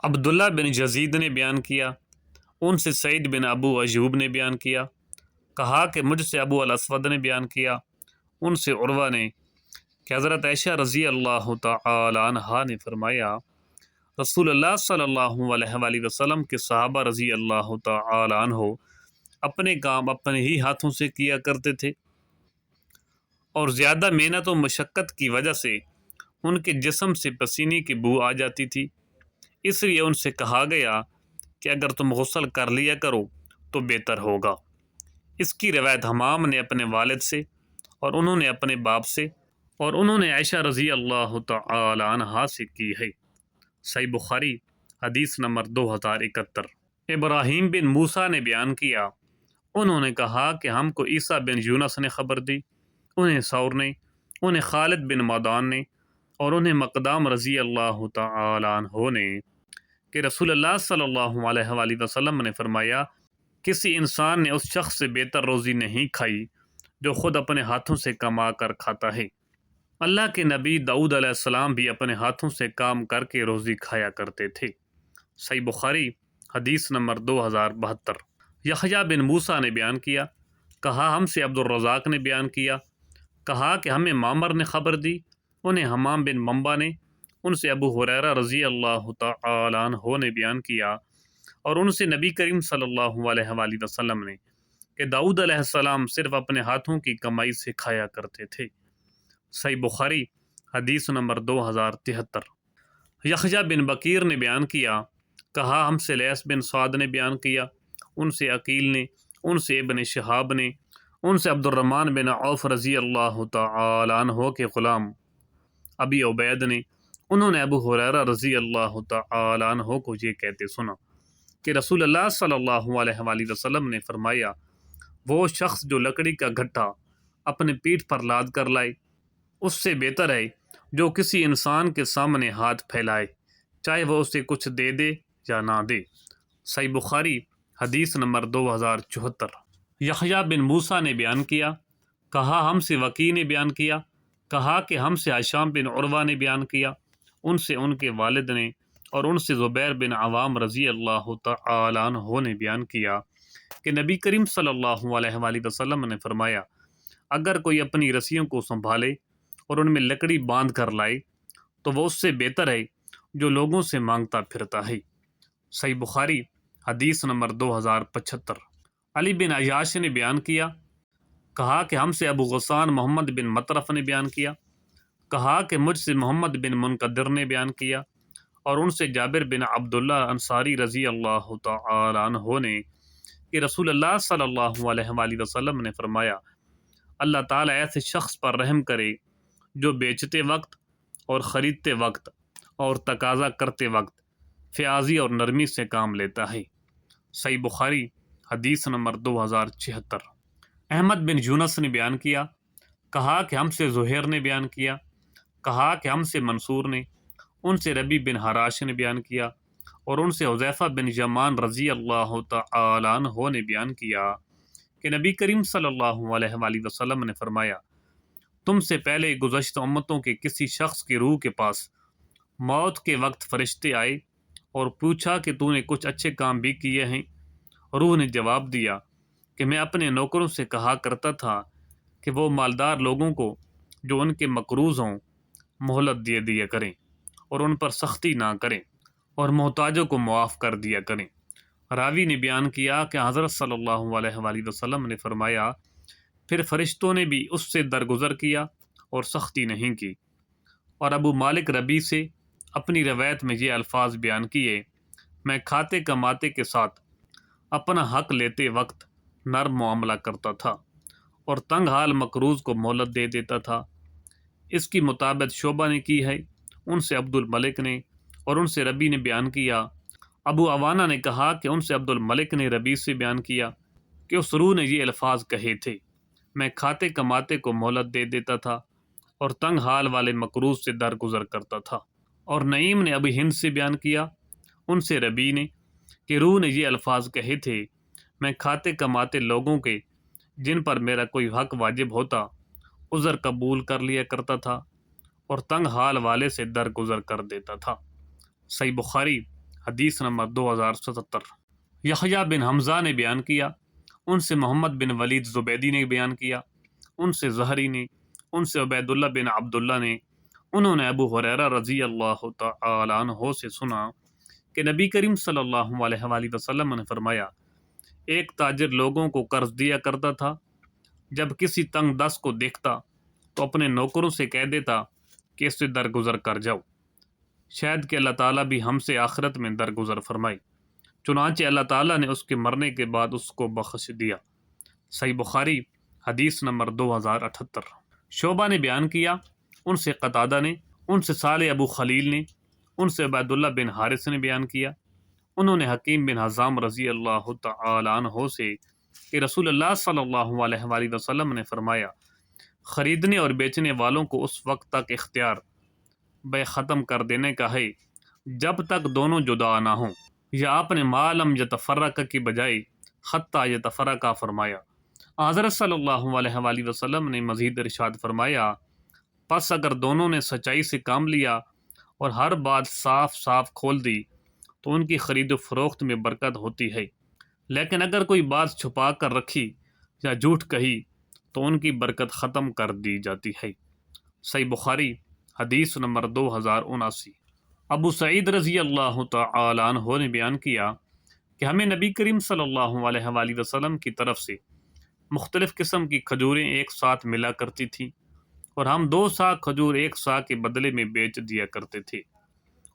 عبداللہ بن یزید نے بیان کیا، ان سے سعید بن ابو ایوب نے بیان کیا، کہا کہ مجھ سے ابو الاسود نے بیان کیا، ان سے عروہ نے کہ حضرت عائشہ رضی اللہ تعالی عنہا نے فرمایا رسول اللہ صلی اللہ علیہ وآلہ وسلم کے صحابہ رضی اللہ تعالی عنہ اپنے کام اپنے ہی ہاتھوں سے کیا کرتے تھے، اور زیادہ محنت و مشقت کی وجہ سے ان کے جسم سے پسینے کی بو آ جاتی تھی، اس لیے ان سے کہا گیا کہ اگر تم غسل کر لیا کرو تو بہتر ہوگا۔ اس کی روایت حمام نے اپنے والد سے، اور انہوں نے اپنے باپ سے، اور انہوں نے عائشہ رضی اللہ تعالی عنہا سے کی ہے۔ صحیح بخاری حدیث نمبر 2071۔ ابراہیم بن موسیٰ نے بیان کیا، انہوں نے کہا کہ ہم کو عیسیٰ بن یونس نے خبر دی، انہیں ثور نے، انہیں خالد بن معدان نے، اور انہیں مقدام رضی اللہ تعالی عنہ نے کہ رسول اللہ صلی اللہ علیہ وآلہ وسلم نے فرمایا کسی انسان نے اس شخص سے بہتر روزی نہیں کھائی جو خود اپنے ہاتھوں سے کما کر کھاتا ہے۔ اللہ کے نبی داؤد علیہ السلام بھی اپنے ہاتھوں سے کام کر کے روزی کھایا کرتے تھے۔ صحیح بخاری حدیث نمبر 2072۔ یحییٰ بن موسیٰ نے بیان کیا، کہا ہم سے عبد الرزاق نے بیان کیا، کہا کہ ہمیں معمر نے خبر دی، انہیں حمام بن منبع نے، ان سے ابو ہریرہ رضی اللہ تعالی عنہ نے بیان کیا، اور ان سے نبی کریم صلی اللہ علیہ وآلہ وسلم نے کہ داؤد علیہ السلام صرف اپنے ہاتھوں کی کمائی سے کھایا کرتے تھے۔ صحیح بخاری حدیث نمبر 2073۔ یحییٰ بن بکیر نے بیان کیا، کہا ہم سے لیث بن سعد نے بیان کیا، ان سے عقیل نے، ان سے ابن شہاب نے، ان سے عبد الرحمن بن عوف رضی اللہ تعالی عنہ کے غلام ابی عبید نے، انہوں نے ابو ہریرہ رضی اللہ تعالی عنہ کو یہ کہتے سنا کہ رسول اللہ صلی اللہ علیہ وآلہ وسلم نے فرمایا وہ شخص جو لکڑی کا گھٹا اپنے پیٹھ پر لاد کر لائے اس سے بہتر ہے جو کسی انسان کے سامنے ہاتھ پھیلائے، چاہے وہ اسے کچھ دے دے یا نہ دے۔ صحیح بخاری حدیث نمبر 2074۔ یحییٰ بن موسیٰ نے بیان کیا، کہا ہم سے وکی نے بیان کیا، کہا کہ ہم سے ہشام بن عروہ نے بیان کیا، ان سے ان کے والد نے، اور ان سے زبیر بن عوام رضی اللہ تعالی عنہ نے بیان کیا کہ نبی کریم صلی اللہ علیہ وآلہ وسلم نے فرمایا اگر کوئی اپنی رسیوں کو سنبھالے اور ان میں لکڑی باندھ کر لائے تو وہ اس سے بہتر ہے جو لوگوں سے مانگتا پھرتا ہے۔ صحیح بخاری حدیث نمبر 2075۔ علی بن عیاش نے بیان کیا، کہا کہ ہم سے ابو غسان محمد بن مطرف نے بیان کیا، کہا کہ مجھ سے محمد بن منقدر نے بیان کیا، اور ان سے جابر بن عبداللہ انصاری رضی اللہ تعالی عنہ نے کہ رسول اللہ صلی اللہ علیہ وآلہ وسلم نے فرمایا اللہ تعالیٰ ایسے شخص پر رحم کرے جو بیچتے وقت اور خریدتے وقت اور تقاضا کرتے وقت فیاضی اور نرمی سے کام لیتا ہے۔ صحیح بخاری حدیث نمبر 2076۔ احمد بن یونس نے بیان کیا، کہا کہ ہم سے زہیر نے بیان کیا، کہا کہ ہم سے منصور نے، ان سے ربی بن حراش نے بیان کیا، اور ان سے حذیفہ بن یمان رضی اللہ تعالی عنہ نے بیان کیا کہ نبی کریم صلی اللہ علیہ وآلہ وسلم نے فرمایا تم سے پہلے گزشتہ امتوں کے کسی شخص کی روح کے پاس موت کے وقت فرشتے آئے اور پوچھا کہ تو نے کچھ اچھے کام بھی کیے ہیں؟ روح نے جواب دیا کہ میں اپنے نوکروں سے کہا کرتا تھا کہ وہ مالدار لوگوں کو جو ان کے مقروض ہوں مہلت دے دیا کریں اور ان پر سختی نہ کریں اور محتاجوں کو معاف کر دیا کریں۔ راوی نے بیان کیا کہ حضرت صلی اللہ علیہ وآلہ وسلم نے فرمایا پھر فرشتوں نے بھی اس سے درگزر کیا اور سختی نہیں کی۔ اور ابو مالک ربی سے اپنی روایت میں یہ الفاظ بیان کیے، میں کھاتے کماتے کے ساتھ اپنا حق لیتے وقت نرم معاملہ کرتا تھا اور تنگ حال مقروض کو مہلت دے دیتا تھا۔ اس کی مطابق شعبہ نے کی ہے، ان سے عبد الملک نے، اور ان سے ربی نے بیان کیا۔ ابو عوانہ نے کہا کہ ان سے عبد الملک نے ربی سے بیان کیا کہ اس روح نے یہ الفاظ کہے تھے، میں کھاتے کماتے کو مہلت دے دیتا تھا اور تنگ حال والے مقروض سے درگزر کرتا تھا۔ اور نعیم نے ابی ہند سے بیان کیا، ان سے ربی نے کہ روح نے یہ الفاظ کہے تھے، میں کھاتے کماتے لوگوں کے جن پر میرا کوئی حق واجب ہوتا عذر قبول کر لیا کرتا تھا اور تنگ حال والے سے درگزر کر دیتا تھا۔ صحیح بخاری حدیث نمبر 2077۔ یحییٰ بن حمزہ نے بیان کیا، ان سے محمد بن ولید زبیدی نے بیان کیا، ان سے زہری نے، ان سے عبید اللہ بن عبداللہ نے، انہوں نے ابو ہریرہ رضی اللہ تعالی عنہ سے سنا کہ نبی کریم صلی اللہ علیہ وآلہ وسلم نے فرمایا، ایک تاجر لوگوں کو قرض دیا کرتا تھا، جب کسی تنگ دست کو دیکھتا تو اپنے نوکروں سے کہہ دیتا کہ اس سے درگزر کر جاؤ، شاید کہ اللہ تعالیٰ بھی ہم سے آخرت میں درگزر فرمائے۔ چنانچہ اللہ تعالیٰ نے اس کے مرنے کے بعد اس کو بخش دیا۔ صحیح بخاری حدیث نمبر 2078۔ شعبہ نے بیان کیا، ان سے قتادہ نے، ان سے صالح ابو خلیل نے، ان سے عبید اللہ بن حارث نے بیان کیا، انہوں نے حکیم بن حزام رضی اللہ تعالی عنہ سے کہ رسول اللہ صلی اللہ علیہ وآلہ وسلم نے فرمایا، خریدنے اور بیچنے والوں کو اس وقت تک اختیار بے ختم کر دینے کا ہے جب تک دونوں جدا نہ ہوں، یا اپنے معلم یتفرق کی بجائے حتیٰ یتفرقہ فرمایا۔ حضرت صلی اللہ علیہ وآلہ وسلم نے مزید ارشاد فرمایا، پس اگر دونوں نے سچائی سے کام لیا اور ہر بات صاف صاف کھول دی تو ان کی خرید و فروخت میں برکت ہوتی ہے، لیکن اگر کوئی بات چھپا کر رکھی یا جھوٹ کہی تو ان کی برکت ختم کر دی جاتی ہے۔ صحیح بخاری حدیث نمبر 2079۔ ابو سعید رضی اللہ تعالی عنہ نے بیان کیا کہ ہمیں نبی کریم صلی اللہ علیہ وآلہ وسلم کی طرف سے مختلف قسم کی کھجوریں ایک ساتھ ملا کرتی تھیں، اور ہم 2 سا کھجور 1 سا کے بدلے میں بیچ دیا کرتے تھے۔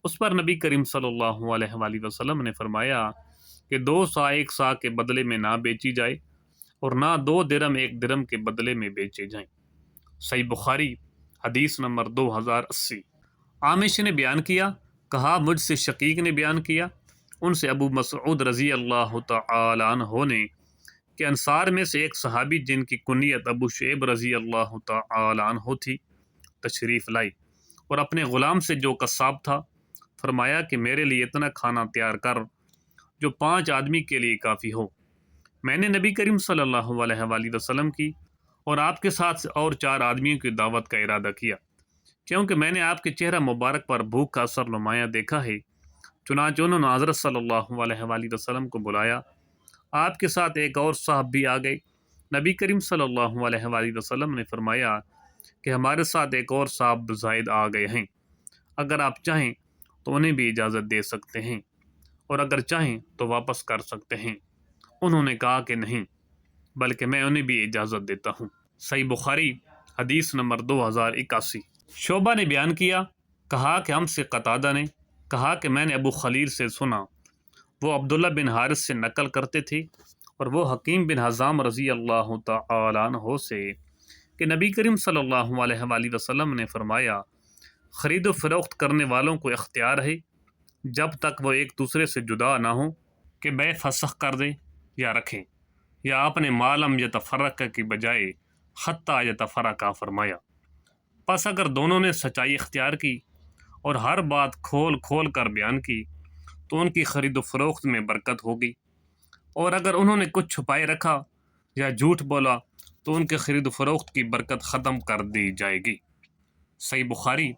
اس پر نبی کریم صلی اللہ علیہ وآلہ وسلم نے فرمایا کہ 2 سا 1 سا کے بدلے میں نہ بیچی جائے، اور نہ 2 درم 1 درم کے بدلے میں بیچے جائیں۔ صحیح بخاری حدیث نمبر 2080۔ عامش نے بیان کیا، کہا مجھ سے شقیق نے بیان کیا، ان سے ابو مسعود رضی اللہ تعالی عنہ نے کہ انصار میں سے ایک صحابی جن کی کنیت ابو شعیب رضی اللہ تعالی عنہ تھی تشریف لائی، اور اپنے غلام سے جو قصاب تھا فرمایا کہ میرے لیے اتنا کھانا تیار کر جو 5 آدمی کے لیے کافی ہو۔ میں نے نبی کریم صلی اللہ علیہ وآلہ وسلم کی اور آپ کے ساتھ اور 4 آدمیوں کی دعوت کا ارادہ کیا، کیونکہ میں نے آپ کے چہرہ مبارک پر بھوک کا اثر نمایاں دیکھا ہے۔ چنانچہ انہوں نے حضرت صلی اللہ علیہ وآلہ وسلم کو بلایا، آپ کے ساتھ ایک اور صاحب بھی آ گئے۔ نبی کریم صلی اللہ علیہ وآلہ وسلم نے فرمایا کہ ہمارے ساتھ ایک اور صاحب زائد آ گئے ہیں، اگر آپ چاہیں تو انہیں بھی اجازت دے سکتے ہیں، اور اگر چاہیں تو واپس کر سکتے ہیں۔ انہوں نے کہا کہ نہیں، بلکہ میں انہیں بھی اجازت دیتا ہوں۔ صحیح بخاری حدیث نمبر 2081۔ شعبہ نے بیان کیا، کہا کہ ہم سے قتادہ نے کہا کہ میں نے ابو خلیل سے سنا، وہ عبداللہ بن حارث سے نقل کرتے تھے، اور وہ حکیم بن حزام رضی اللہ تعالی عنہ سے کہ نبی کریم صلی اللہ علیہ وآلہ وسلم نے فرمایا، خرید و فروخت کرنے والوں کو اختیار ہے جب تک وہ ایک دوسرے سے جدا نہ ہوں کہ بے فسخ کر دیں یا رکھیں، یا اپنے معلم یتفرقہ کی بجائے حتیٰ یتفرقہ فرمایا۔ پس اگر دونوں نے سچائی اختیار کی اور ہر بات کھول کھول کر بیان کی تو ان کی خرید و فروخت میں برکت ہوگی، اور اگر انہوں نے کچھ چھپائے رکھا یا جھوٹ بولا تو ان کے خرید و فروخت کی برکت ختم کر دی جائے گی۔ صحیح بخاری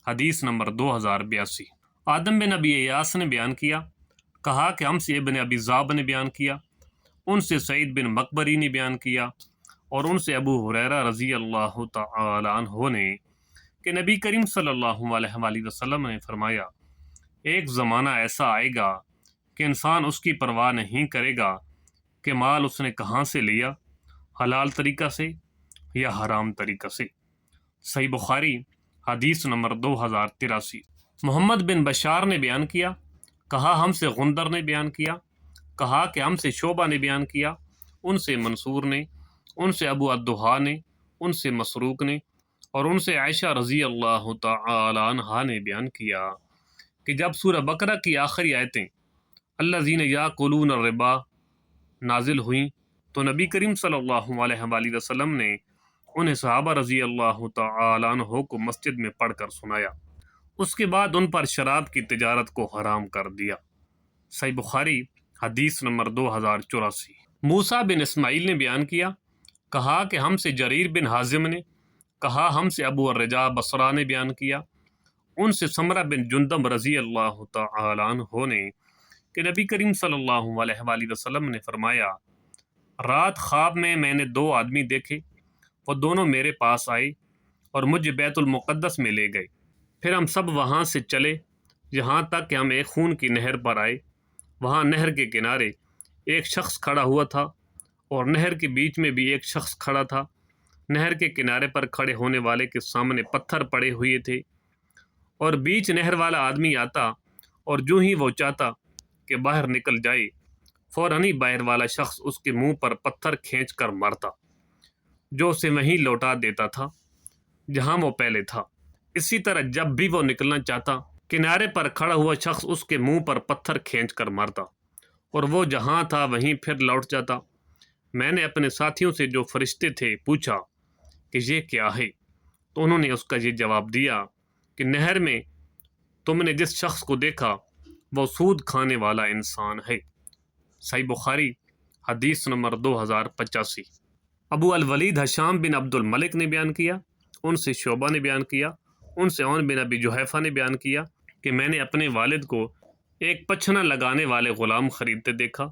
حدیث نمبر 2082۔ آدم بن ابی ایاس نے بیان کیا، کہا کہ ہم سے ابن ابی ذئب نے بیان کیا، ان سے سعید بن مقبری نے بیان کیا، اور ان سے ابو ہریرہ رضی اللہ تعالی عنہ نے کہ نبی کریم صلی اللہ علیہ وآلہ وسلم نے فرمایا، ایک زمانہ ایسا آئے گا کہ انسان اس کی پرواہ نہیں کرے گا کہ مال اس نے کہاں سے لیا، حلال طریقہ سے یا حرام طریقہ سے۔ صحیح بخاری حدیث نمبر 2083۔ محمد بن بشار نے بیان کیا، کہا ہم سے غندر نے بیان کیا، کہا کہ ہم سے شعبہ نے بیان کیا، ان سے منصور نے، ان سے ابو الدحا نے، ان سے مسروق نے، اور ان سے عائشہ رضی اللہ تعالی عنہا نے بیان کیا کہ جب سورہ بقرہ کی آخری آیتیں الذین یاکلون الربا نازل ہوئیں تو نبی کریم صلی اللہ علیہ وآلہ وسلم نے انہیں صحابہ رضی اللہ تعالی عنہ کو مسجد میں پڑھ کر سنایا، اس کے بعد ان پر شراب کی تجارت کو حرام کر دیا۔ صحیح بخاری حدیث نمبر 2084۔ موسیٰ بن اسماعیل نے بیان کیا، کہا کہ ہم سے جریر بن حازم نے، کہا ہم سے ابو الرجاء بصرہ نے بیان کیا، ان سے سمرہ بن جندب رضی اللہ تعالی عنہ نے کہ نبی کریم صلی اللہ علیہ وآلہ وسلم نے فرمایا، رات خواب میں نے دو آدمی دیکھے، وہ دونوں میرے پاس آئے اور مجھے بیت المقدس میں لے گئے۔ پھر ہم سب وہاں سے چلے یہاں تک کہ ہم ایک خون کی نہر پر آئے۔ وہاں نہر کے کنارے ایک شخص کھڑا ہوا تھا اور نہر کے بیچ میں بھی ایک شخص کھڑا تھا۔ نہر کے کنارے پر کھڑے ہونے والے کے سامنے پتھر پڑے ہوئے تھے اور بیچ نہر والا آدمی آتا اور جو ہی وہ چاہتا کہ باہر نکل جائے، فوراً ہی باہر والا شخص اس کے منہ پر پتھر کھینچ کر مارتا، جو اسے وہیں لوٹا دیتا تھا جہاں وہ پہلے تھا۔ اسی طرح جب بھی وہ نکلنا چاہتا، کنارے پر کھڑا ہوا شخص اس کے منہ پر پتھر کھینچ کر مارتا اور وہ جہاں تھا وہیں پھر لوٹ جاتا۔ میں نے اپنے ساتھیوں سے جو فرشتے تھے پوچھا کہ یہ کیا ہے، تو انہوں نے اس کا یہ جواب دیا کہ نہر میں تم نے جس شخص کو دیکھا وہ سود کھانے والا انسان ہے۔ صحیح بخاری حدیث نمبر 2085۔ ابو الولید ہشام بن عبد الملک نے بیان کیا، ان سے شعبہ نے بیان کیا، ان سے عون بن ابی جحیفہ نے بیان کیا کہ میں نے اپنے والد کو ایک پچھنا لگانے والے غلام خریدتے دیکھا۔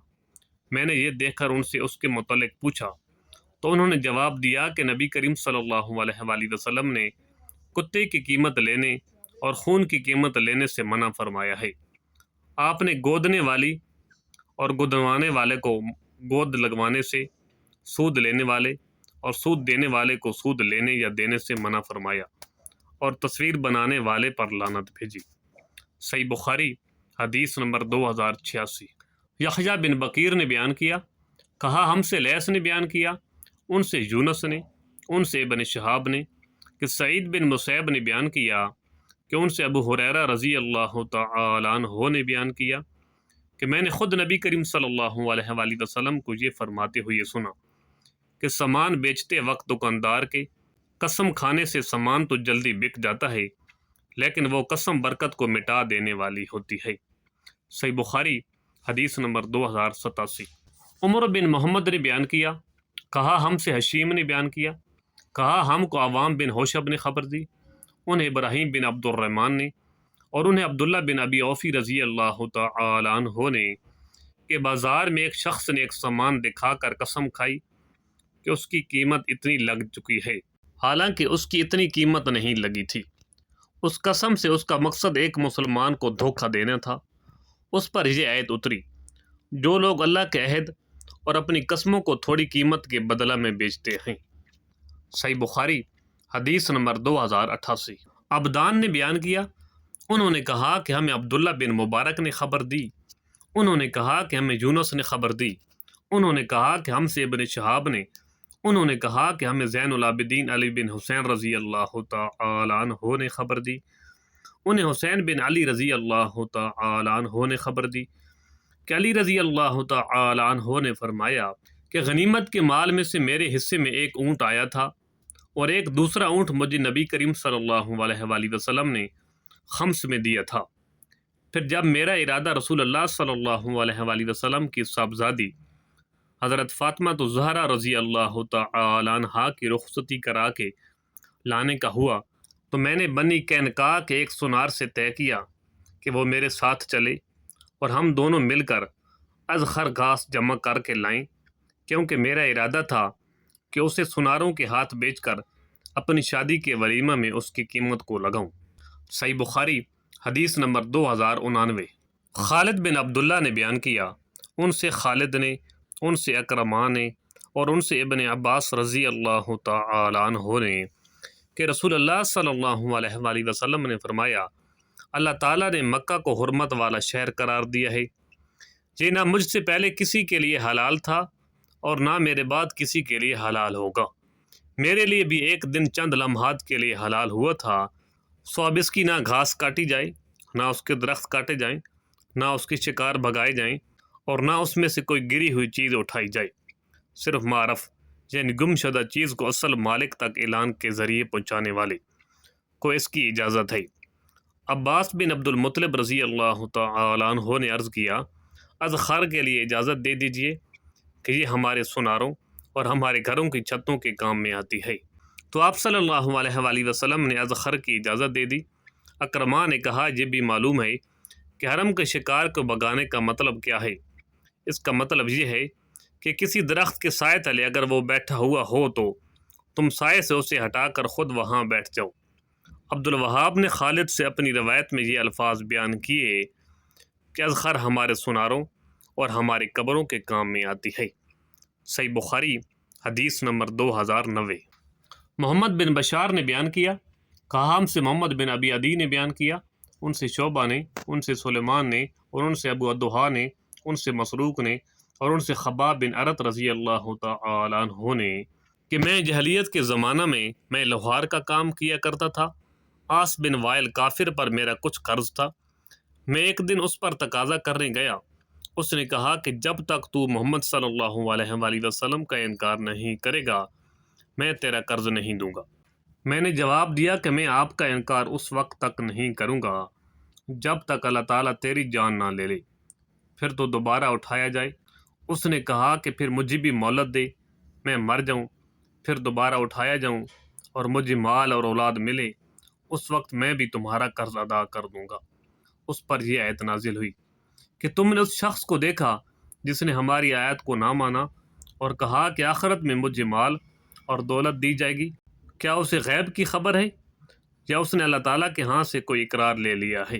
میں نے یہ دیکھ کر ان سے اس کے متعلق پوچھا تو انہوں نے جواب دیا کہ نبی کریم صلی اللہ علیہ وآلہ وسلم نے کتے کی قیمت لینے اور خون کی قیمت لینے سے منع فرمایا ہے۔ آپ نے گودنے والی اور گودوانے والے کو گود لگوانے سے، سود لینے والے اور سود دینے والے کو سود لینے یا دینے سے منع فرمایا اور تصویر بنانے والے پر لعنت بھیجی۔ صحیح بخاری حدیث نمبر 2086۔ یحییٰ بن بکیر نے بیان کیا، کہا ہم سے لیث نے بیان کیا، ان سے یونس نے، ان سے ابن شہاب نے کہ سعید بن مسیب نے بیان کیا کہ ان سے ابو ہریرہ رضی اللہ تعالی عنہ نے بیان کیا کہ میں نے خود نبی کریم صلی اللہ علیہ وآلہ وسلم کو یہ فرماتے ہوئے سنا کہ سامان بیچتے وقت دکاندار کے قسم کھانے سے سامان تو جلدی بک جاتا ہے، لیکن وہ قسم برکت کو مٹا دینے والی ہوتی ہے۔ صحیح بخاری حدیث نمبر 2087۔ عمر بن محمد نے بیان کیا، کہا ہم سے حشیم نے بیان کیا، کہا ہم کو عوام بن ہوشب نے خبر دی، انہیں ابراہیم بن عبد الرحمن نے اور انہیں عبداللہ بن ابی اوفی رضی اللہ تعالی عنہ نے کہ بازار میں ایک شخص نے ایک سامان دکھا کر قسم کھائی کہ اس کی قیمت اتنی لگ چکی ہے، حالانکہ اس کی اتنی قیمت نہیں لگی تھی۔ اس قسم سے اس کا مقصد ایک مسلمان کو دھوکہ دینا تھا۔ اس پر یہ آیت اتری، جو لوگ اللہ کے عہد اور اپنی قسموں کو تھوڑی قیمت کے بدلہ میں بیچتے ہیں۔ صحیح بخاری حدیث نمبر 2088۔ عبدان نے بیان کیا، انہوں نے کہا کہ ہمیں عبداللہ بن مبارک نے خبر دی، انہوں نے کہا کہ ہمیں یونس نے خبر دی، انہوں نے کہا کہ ہم سے ابن شہاب نے، انہوں نے کہا کہ ہمیں زین العابدین علی بن حسین رضی اللہ تعالی عنہ نے خبر دی، انہیں حسین بن علی رضی اللہ تعالی عنہ نے خبر دی کہ علی رضی اللہ تعالی عنہ نے فرمایا کہ غنیمت کے مال میں سے میرے حصے میں ایک اونٹ آیا تھا اور ایک دوسرا اونٹ مجھے نبی کریم صلی اللہ علیہ وآلہ وسلم نے خمس میں دیا تھا۔ پھر جب میرا ارادہ رسول اللہ صلی اللہ علیہ وآلہ وسلم کی صاحبزادی حضرت فاطمہ الزہرا رضی اللہ تعالی عنہا کی رخصتی کرا کے لانے کا ہوا تو میں نے بنی قینقاع کے ایک سنار سے طے کیا کہ وہ میرے ساتھ چلے اور ہم دونوں مل کر اذخر گھاس جمع کر کے لائیں، کیونکہ میرا ارادہ تھا کہ اسے سناروں کے ہاتھ بیچ کر اپنی شادی کے ولیمہ میں اس کی قیمت کو لگاؤں۔ صحیح بخاری حدیث نمبر 2099۔ خالد بن عبداللہ نے بیان کیا، ان سے خالد نے، ان سے اکرمہ نے اور ان سے ابن عباس رضی اللہ تعالی عنہ نے کہ رسول اللہ صلی اللہ علیہ وآلہ وسلم نے فرمایا، اللہ تعالیٰ نے مکہ کو حرمت والا شہر قرار دیا ہے، یہ نہ مجھ سے پہلے کسی کے لیے حلال تھا اور نہ میرے بعد کسی کے لیے حلال ہوگا۔ میرے لیے بھی ایک دن چند لمحات کے لیے حلال ہوا تھا، سو اب اس کی نہ گھاس کاٹی جائے، نہ اس کے درخت کاٹے جائیں، نہ اس کے شکار بھگائے جائیں اور نہ اس میں سے کوئی گری ہوئی چیز اٹھائی جائے، صرف معرف یعنی گم شدہ چیز کو اصل مالک تک اعلان کے ذریعے پہنچانے والے کو اس کی اجازت ہے۔ عباس بن عبد المطلب رضی اللہ تعالی عنہ نے عرض کیا، اذخر کے لیے اجازت دے دیجئے کہ یہ ہمارے سناروں اور ہمارے گھروں کی چھتوں کے کام میں آتی ہے۔ تو آپ صلی اللہ علیہ وآلہ وسلم نے اذخر کی اجازت دے دی۔ اکرما نے کہا یہ بھی معلوم ہے کہ حرم کے شکار کو بگانے کا مطلب کیا ہے؟ اس کا مطلب یہ ہے کہ کسی درخت کے سائے تلے اگر وہ بیٹھا ہوا ہو تو تم سائے سے اسے ہٹا کر خود وہاں بیٹھ جاؤ۔ عبدالوہاب نے خالد سے اپنی روایت میں یہ الفاظ بیان کیے کہ اذخر ہمارے سناروں اور ہماری قبروں کے کام میں آتی ہے۔ صحیح بخاری حدیث نمبر 2090۔ محمد بن بشار نے بیان کیا، کہا ہم سے محمد بن ابی عدی نے بیان کیا، ان سے شعبہ نے، ان سے سلیمان نے، اور ان سے ابو الدحیٰ نے، ان سے مسروق نے، اور ان سے خباب بن ارت رضی اللہ تعالی عنہ نے کہ میں جہلیت کے زمانہ میں لوہار کا کام کیا کرتا تھا۔ آس بن وائل کافر پر میرا کچھ قرض تھا، میں ایک دن اس پر تقاضا کرنے گیا۔ اس نے کہا کہ جب تک تو محمد صلی اللہ علیہ وآلہ وسلم کا انکار نہیں کرے گا میں تیرا قرض نہیں دوں گا۔ میں نے جواب دیا کہ میں آپ کا انکار اس وقت تک نہیں کروں گا جب تک اللہ تعالیٰ تیری جان نہ لے لے، پھر تو دوبارہ اٹھایا جائے۔ اس نے کہا کہ پھر مجھے بھی مہلت دے، میں مر جاؤں، پھر دوبارہ اٹھایا جاؤں اور مجھے مال اور اولاد ملے، اس وقت میں بھی تمہارا قرض ادا کر دوں گا۔ اس پر یہ آیت نازل ہوئی کہ تم نے اس شخص کو دیکھا جس نے ہماری آیت کو نہ مانا اور کہا کہ آخرت میں مجھے مال اور دولت دی جائے گی، کیا اسے غیب کی خبر ہے یا اس نے اللہ تعالیٰ کے ہاں سے کوئی اقرار لے لیا ہے؟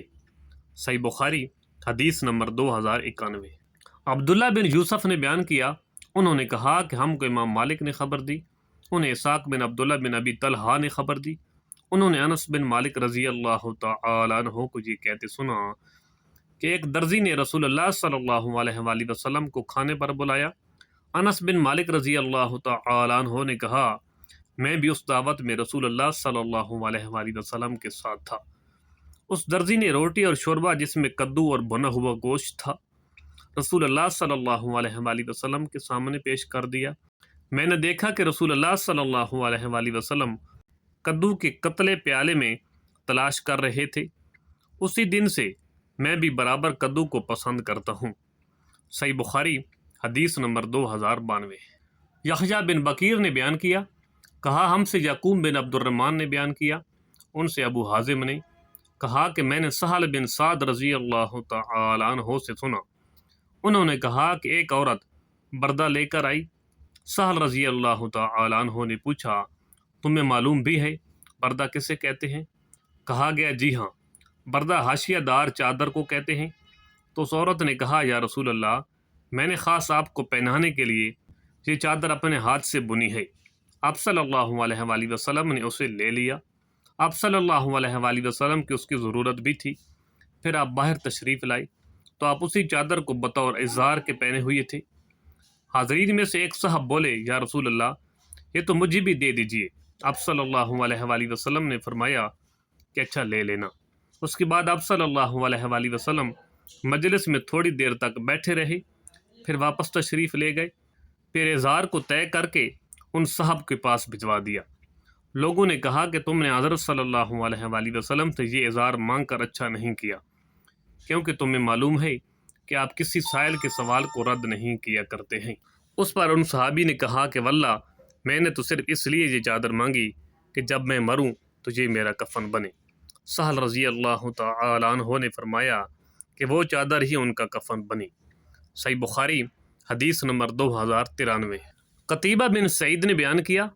صحیح بخاری حدیث نمبر 2091۔ عبداللہ بن یوسف نے بیان کیا، انہوں نے کہا کہ ہم کو امام مالک نے خبر دی، انہیں اسحاق بن عبداللہ بن ابی طلحہ نے خبر دی، انہوں نے انس بن مالک رضی اللہ تعالی عنہ کو یہ کہتے سنا کہ ایک درزی نے رسول اللہ صلی اللہ علیہ وآلہ وسلم کو کھانے پر بلایا۔ انس بن مالک رضی اللہ تعالی عنہ نے کہا میں بھی اس دعوت میں رسول اللہ صلی اللہ علیہ وآلہ وسلم کے ساتھ تھا۔ اس درزی نے روٹی اور شوربہ جس میں کدو اور بھنا ہوا گوشت تھا رسول اللہ صلی اللہ علیہ وآلہ وسلم کے سامنے پیش کر دیا۔ میں نے دیکھا کہ رسول اللہ صلی اللہ علیہ وآلہ وسلم کدو کے قتلے پیالے میں تلاش کر رہے تھے۔ اسی دن سے میں بھی برابر کدو کو پسند کرتا ہوں۔ صحیح بخاری حدیث نمبر 2092۔ یحییٰ بن بکیر نے بیان کیا، کہا ہم سے یعقوب بن عبد الرحمن نے بیان کیا، ان سے ابو حازم نے کہا کہ میں نے سہل بن سعد رضی اللہ تعالی عنہ سے سنا، انہوں نے کہا کہ ایک عورت بردہ لے کر آئی۔ سہل رضی اللہ تعالی عنہ نے پوچھا تمہیں معلوم بھی ہے بردہ کسے کہتے ہیں؟ کہا گیا جی ہاں، بردہ حاشیہ دار چادر کو کہتے ہیں۔ تو اس عورت نے کہا یا رسول اللہ، میں نے خاص آپ کو پہنانے کے لیے یہ چادر اپنے ہاتھ سے بنی ہے۔ آپ صلی اللہ علیہ وآلہ وسلم نے اسے لے لیا۔ آپ صلی اللہ علیہ وآلہ وسلم کی اس کی ضرورت بھی تھی۔ پھر آپ باہر تشریف لائے تو آپ اسی چادر کو بطور ازار کے پہنے ہوئے تھے۔ حاضرین میں سے ایک صاحب بولے یا رسول اللہ، یہ تو مجھے بھی دے دیجئے۔ آپ صلی اللہ علیہ وآلہ وسلم نے فرمایا کہ اچھا لے لینا۔ اس کے بعد آپ صلی اللہ علیہ وآلہ وسلم مجلس میں تھوڑی دیر تک بیٹھے رہے، پھر واپس تشریف لے گئے، پھر ازار کو طے کر کے ان صاحب کے پاس بھجوا دیا۔ لوگوں نے کہا کہ تم نے حضرت صلی اللہ علیہ وآلہ وسلم سے یہ ازار مانگ کر اچھا نہیں کیا، کیونکہ تمہیں معلوم ہے کہ آپ کسی سائل کے سوال کو رد نہیں کیا کرتے ہیں۔ اس پر ان صحابی نے کہا کہ واللہ میں نے تو صرف اس لیے یہ چادر مانگی کہ جب میں مروں تو یہ میرا کفن بنے۔ سہل رضی اللہ تعالی عنہ نے فرمایا کہ وہ چادر ہی ان کا کفن بنی۔ صحیح بخاری حدیث نمبر 2093۔ قتیبہ بن سعید نے بیان کیا،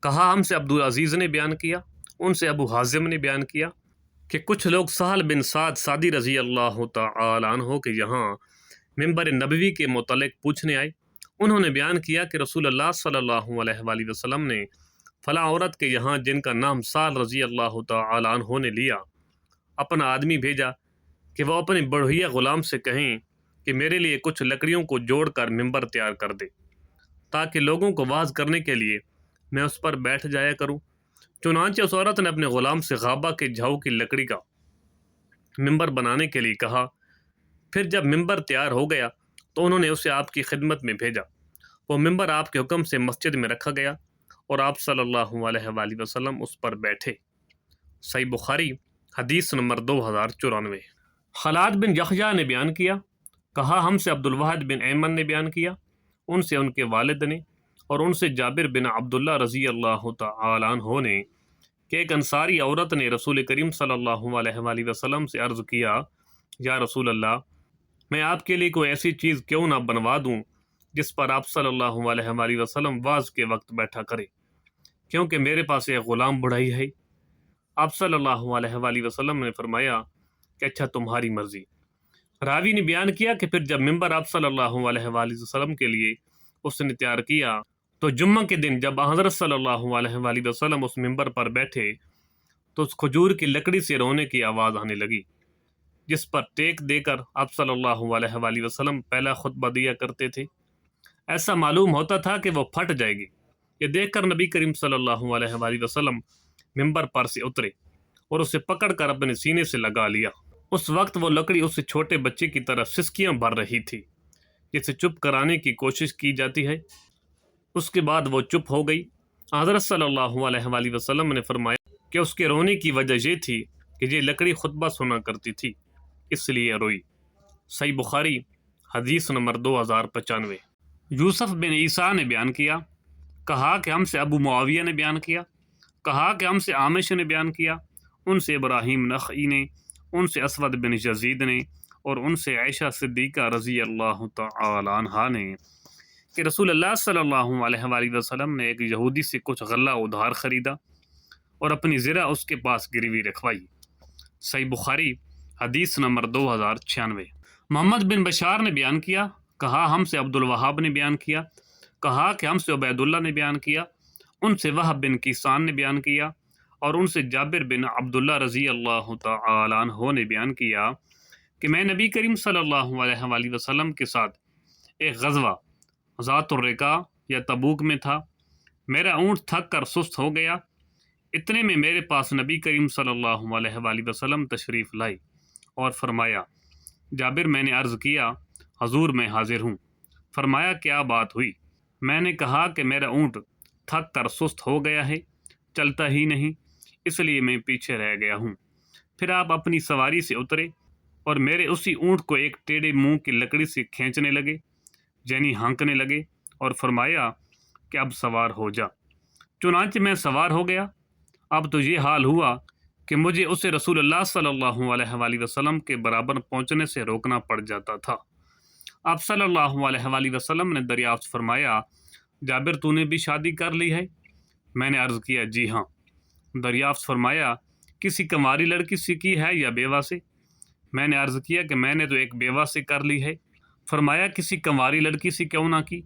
کہا ہم سے عبدالعزیز نے بیان کیا، ان سے ابو حازم نے بیان کیا کہ کچھ لوگ سہل بن سعد سعدی رضی اللہ تعالی عنہ کے یہاں منبر نبوی کے متعلق پوچھنے آئے۔ انہوں نے بیان کیا کہ رسول اللہ صلی اللہ علیہ وآلہ وسلم نے فلاں عورت کے یہاں جن کا نام سہل رضی اللہ تعالی عنہ نے لیا اپنا آدمی بھیجا کہ وہ اپنے بڑھیا غلام سے کہیں کہ میرے لیے کچھ لکڑیوں کو جوڑ کر منبر تیار کر دے تاکہ لوگوں کو واعظ کرنے کے لیے میں اس پر بیٹھ جایا کروں۔ چنانچہ اس عورت نے اپنے غلام سے غابہ کے جھاؤ کی لکڑی کا منبر بنانے کے لیے کہا۔ پھر جب منبر تیار ہو گیا تو انہوں نے اسے آپ کی خدمت میں بھیجا۔ وہ منبر آپ کے حکم سے مسجد میں رکھا گیا اور آپ صلی اللہ علیہ وآلہ وسلم اس پر بیٹھے۔ صحیح بخاری حدیث نمبر 2094۔ خلاد بن یحییٰ نے بیان کیا، کہا ہم سے عبدالواحد بن ایمن نے بیان کیا، ان سے ان کے والد نے اور ان سے جابر بن عبداللہ رضی اللہ تعالی عنہ نے کہ ایک انصاری عورت نے رسول کریم صلی اللہ علیہ وآلہ وسلم سے عرض کیا، یا رسول اللہ، میں آپ کے لیے کوئی ایسی چیز کیوں نہ بنوا دوں جس پر آپ صلی اللہ علیہ وآلہ وسلم واز کے وقت بیٹھا کرے، کیونکہ میرے پاس ایک غلام بڑھائی ہے۔ آپ صلی اللہ علیہ وآلہ وسلم نے فرمایا کہ اچھا، تمہاری مرضی۔ راوی نے بیان کیا کہ پھر جب ممبر آپ صلی اللہ علیہ وآلہ وسلم کے لیے اس نے تیار کیا تو جمعہ کے دن جب حضرت صلی اللہ علیہ وآلہ وسلم اس ممبر پر بیٹھے تو اس کھجور کی لکڑی سے رونے کی آواز آنے لگی، جس پر ٹیک دے کر آپ صلی اللہ علیہ وآلہ وسلم پہلا خطبہ دیا کرتے تھے۔ ایسا معلوم ہوتا تھا کہ وہ پھٹ جائے گی۔ یہ دیکھ کر نبی کریم صلی اللہ علیہ وآلہ وسلم ممبر پر سے اترے اور اسے پکڑ کر اپنے سینے سے لگا لیا۔ اس وقت وہ لکڑی اس چھوٹے بچے کی طرح سسکیاں بھر رہی تھی، جسے چپ کرانے کی کوشش کی جاتی ہے۔ اس کے بعد وہ چپ ہو گئی۔ حضرت صلی اللہ علیہ وآلہ وسلم نے فرمایا کہ اس کے رونے کی وجہ یہ تھی کہ یہ لکڑی خطبہ سنا کرتی تھی، اس لیے روئی۔ صحیح بخاری حدیث نمبر 2095۔ یوسف بن عیسیٰ نے بیان کیا، کہا کہ ہم سے ابو معاویہ نے بیان کیا، کہا کہ ہم سے عامش نے بیان کیا، ان سے ابراہیم نخعی نے، ان سے اسود بن یزید نے، اور ان سے عائشہ صدیقہ رضی اللہ تعالی عنہا نے کہ رسول اللہ صلی اللہ علیہ وآلہ وسلم نے ایک یہودی سے کچھ غلہ ادھار خریدا اور اپنی زرہ اس کے پاس گروی رکھوائی۔ صحیح بخاری حدیث نمبر 2096۔ محمد بن بشار نے بیان کیا، کہا ہم سے عبد الوہاب نے بیان کیا، کہا کہ ہم سے عبید اللہ نے بیان کیا، ان سے وہب بن کیسان نے بیان کیا، اور ان سے جابر بن عبداللہ رضی اللہ تعالی عنہ نے بیان کیا کہ میں نبی کریم صلی اللہ علیہ وآلہ وسلم کے ساتھ ایک غزوہ ذات الرقاع یا تبوک میں تھا۔ میرا اونٹ تھک کر سست ہو گیا، اتنے میں میرے پاس نبی کریم صلی اللہ علیہ وآلہ وسلم تشریف لائے اور فرمایا، جابر، میں نے عرض کیا، حضور میں حاضر ہوں۔ فرمایا، کیا بات ہوئی؟ میں نے کہا کہ میرا اونٹ تھک کر سست ہو گیا ہے، چلتا ہی نہیں، اس لیے میں پیچھے رہ گیا ہوں۔ پھر آپ اپنی سواری سے اترے اور میرے اسی اونٹ کو ایک ٹیڑھے منہ کی لکڑی سے کھینچنے لگے، یعنی ہانکنے لگے، اور فرمایا کہ اب سوار ہو جا۔ چنانچہ میں سوار ہو گیا۔ اب تو یہ حال ہوا کہ مجھے اسے رسول اللہ صلی اللہ علیہ وآلہ وسلم کے برابر پہنچنے سے روکنا پڑ جاتا تھا۔ آپ صلی اللہ علیہ وآلہ وسلم نے دریافت فرمایا، جابر، تو نے بھی شادی کر لی ہے؟ میں نے عرض کیا، جی ہاں۔ دریافت فرمایا، کسی کنواری لڑکی سے کی ہے یا بیوہ سے؟ میں نے عرض کیا کہ میں نے تو ایک بیوہ سے کر لی ہے۔ فرمایا، کسی کنواری لڑکی سے کیوں نہ کی؟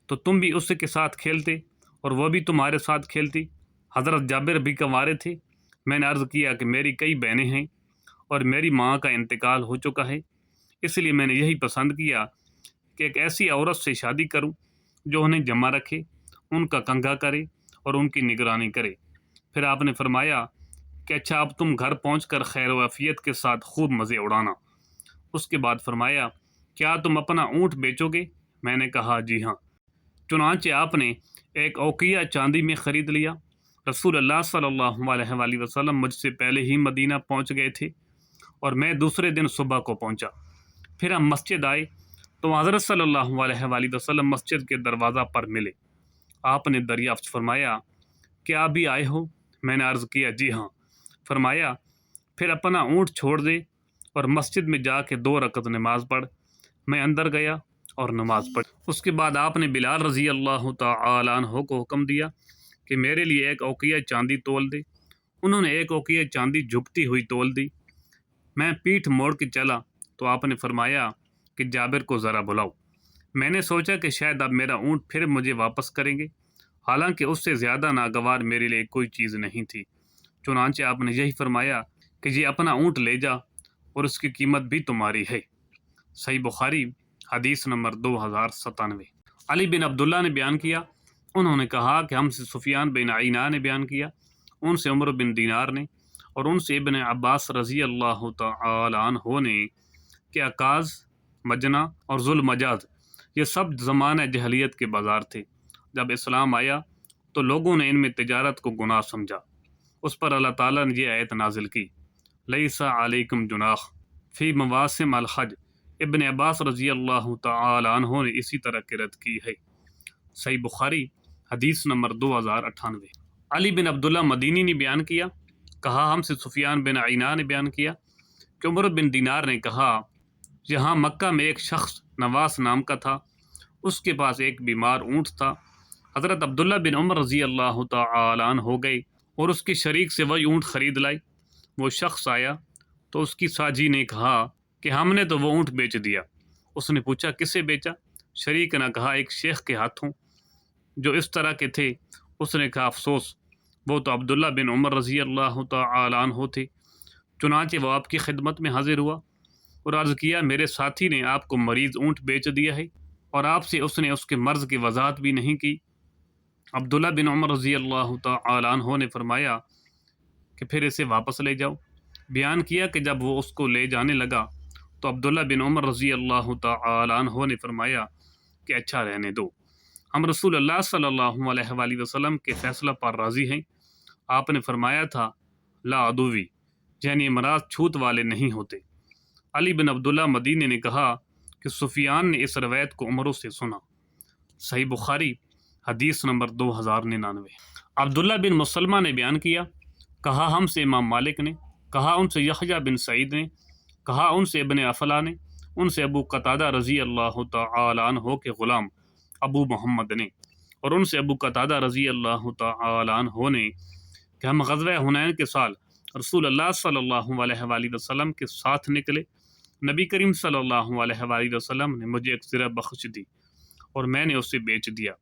تو تم بھی اس کے ساتھ کھیلتے اور وہ بھی تمہارے ساتھ کھیلتی۔ حضرت جابر بھی کنوارے تھے۔ میں نے عرض کیا کہ میری کئی بہنیں ہیں اور میری ماں کا انتقال ہو چکا ہے، اس لیے میں نے یہی پسند کیا کہ ایک ایسی عورت سے شادی کروں جو انہیں جمع رکھے، ان کا کنگھا کرے اور ان کی نگرانی کرے۔ پھر آپ نے فرمایا کہ اچھا، اب تم گھر پہنچ کر خیر و عافیت کے ساتھ خوب مزے اڑانا۔ اس کے بعد فرمایا، کیا تم اپنا اونٹ بیچو گے؟ میں نے کہا، جی ہاں۔ چنانچہ آپ نے ایک اوقیہ چاندی میں خرید لیا۔ رسول اللہ صلی اللہ علیہ وآلہ وسلم مجھ سے پہلے ہی مدینہ پہنچ گئے تھے اور میں دوسرے دن صبح کو پہنچا۔ پھر ہم مسجد آئے تو حضرت صلی اللہ علیہ وآلہ وسلم مسجد کے دروازہ پر ملے۔ آپ نے دریافت فرمایا، کیا ابھی آئے ہو؟ میں نے عرض کیا، جی ہاں۔ فرمایا، پھر اپنا اونٹ چھوڑ دے اور مسجد میں جا کے 2 رکعت نماز پڑھ۔ میں اندر گیا اور نماز پڑھی۔ اس کے بعد آپ نے بلال رضی اللہ تعالی عنہ کو حکم دیا کہ میرے لیے ایک اوقیہ چاندی تول دے۔ انہوں نے ایک اوقیہ چاندی جھکتی ہوئی تول دی۔ میں پیٹھ موڑ کے چلا تو آپ نے فرمایا کہ جابر کو ذرا بلاؤ۔ میں نے سوچا کہ شاید اب میرا اونٹ پھر مجھے واپس کریں گے، حالانکہ اس سے زیادہ ناگوار میرے لیے کوئی چیز نہیں تھی۔ چنانچہ آپ نے یہی فرمایا کہ یہ اپنا اونٹ لے جا اور اس کی قیمت بھی تمہاری ہے۔ صحیح بخاری حدیث نمبر 2097۔ علی بن عبداللہ نے بیان کیا، انہوں نے کہا کہ ہم سے سفیان بن عینہ نے بیان کیا، ان سے عمر بن دینار نے، اور ان سے ابن عباس رضی اللہ تعالی عنہ نے کہ عکاظ، مجنہ اور ذوالمجاز یہ سب زمانہ جہلیت کے بازار تھے۔ جب اسلام آیا تو لوگوں نے ان میں تجارت کو گناہ سمجھا۔ اس پر اللہ تعالیٰ نے یہ آیت نازل کی، لیس علیکم جناح فی مواسم الحج۔ ابن عباس رضی اللہ تعالی عنہ نے اسی طرح قرأت کی ہے۔ صحیح بخاری حدیث نمبر 2098۔ علی بن عبداللہ مدینی نے بیان کیا، کہا ہم سے سفیان بن عیینہ نے بیان کیا کہ عمر بن دینار نے کہا، یہاں مکہ میں ایک شخص نواس نام کا تھا، اس کے پاس ایک بیمار اونٹ تھا۔ حضرت عبداللہ بن عمر رضی اللہ تعالی عنہ ہو گئی اور اس کے شریک سے وہی اونٹ خرید لائی۔ وہ شخص آیا تو اس کی ساجی نے کہا کہ ہم نے تو وہ اونٹ بیچ دیا۔ اس نے پوچھا کسے بیچا؟ شریک نے کہا ایک شیخ کے ہاتھوں جو اس طرح کے تھے۔ اس نے کہا افسوس، وہ تو عبداللہ بن عمر رضی اللہ تعالی عنہ تھے۔ چنانچہ وہ آپ کی خدمت میں حاضر ہوا اور عرض کیا میرے ساتھی نے آپ کو مریض اونٹ بیچ دیا ہے اور آپ سے اس نے اس کے مرض کی وضاحت بھی نہیں کی۔ عبداللہ بن عمر رضی اللہ تعالی عنہ نے فرمایا کہ پھر اسے واپس لے جاؤ۔ بیان کیا کہ جب وہ اس کو لے جانے لگا تو عبداللہ بن عمر رضی اللہ تعالی عنہ نے فرمایا کہ اچھا رہنے دو، ہم رسول اللہ صلی اللہ علیہ وآلہ وسلم کے فیصلہ پر راضی ہیں۔ آپ نے فرمایا تھا لا عدوی، یعنی مراد چھوت والے نہیں ہوتے۔ علی بن عبداللہ مدینی نے کہا کہ سفیان نے اس روایت کو عمروں سے سنا۔ صحیح بخاری حدیث نمبر 2099۔ عبداللہ بن مسلمہ نے بیان کیا، کہا ہم سے امام مالک نے، کہا ان سے یحییٰ بن سعید نے، کہا ان سے ابن افلا نے، ان سے ابو قتادہ رضی اللہ تعالی عنہ کے غلام ابو محمد نے، اور ان سے ابو قتادہ رضی اللہ تعالی عنہ نے کہ ہم غزوہ حنین کے سال رسول اللہ صلی اللہ علیہ وآلہ وسلم کے ساتھ نکلے۔ نبی کریم صلی اللہ علیہ وآلہ وسلم نے مجھے ایک زرہ بخش دی اور میں نے اسے بیچ دیا۔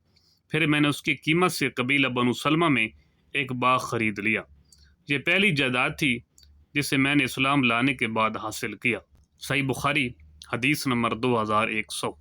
پھر میں نے اس کی قیمت سے قبیلہ بنو سلمہ میں ایک باغ خرید لیا۔ یہ پہلی جائیداد تھی جسے میں نے اسلام لانے کے بعد حاصل کیا۔ صحیح بخاری حدیث نمبر 2100۔